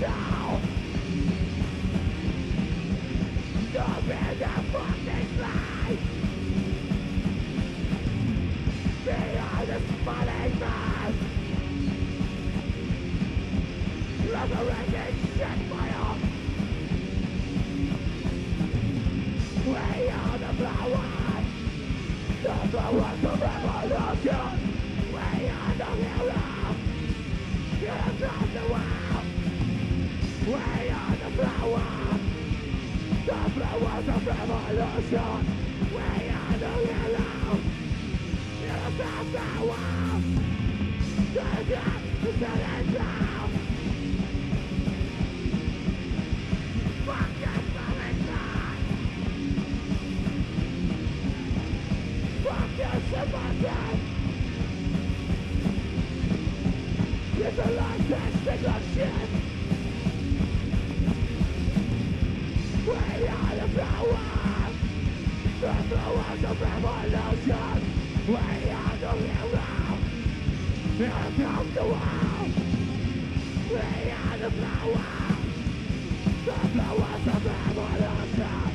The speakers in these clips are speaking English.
now. Don't be the fucking lie. Beyond the smiling man, resurrected shit fire. We are the flowers, the flowers of revolution. We are the heroes, heroes of the world. We are the flowers, the flowers of revolution. We are the heroes, heroes of the world. The God is setting down. Fuck your solution. Fuck your sympathy. It's a life-testing of shit. We are the flowers, the flowers of revolution. We are the heroes, heroes of the world. We are the flowers, the flowers of revolution.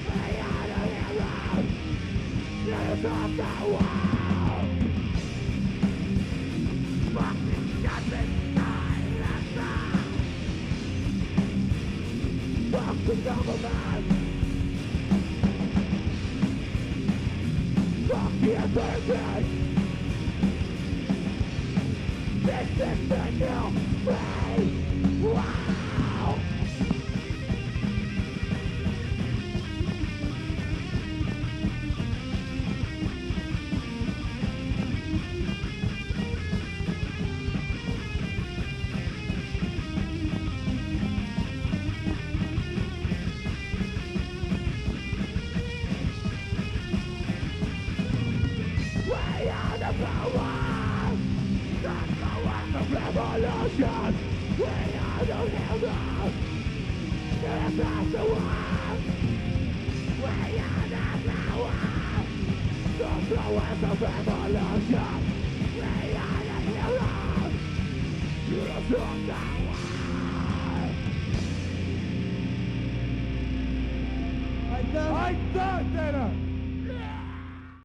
We are the heroes, heroes of the world. Fucking justice, silence. Fuck the government. Fuck the authorities. This is the new way. Wow. We are the flowers, the flowers of revolution. We are the heroes, heroes of the world. We are the flowers, the flowers of revolution. We are the heroes, heroes of the world. Ahí está. Ahí está, nena.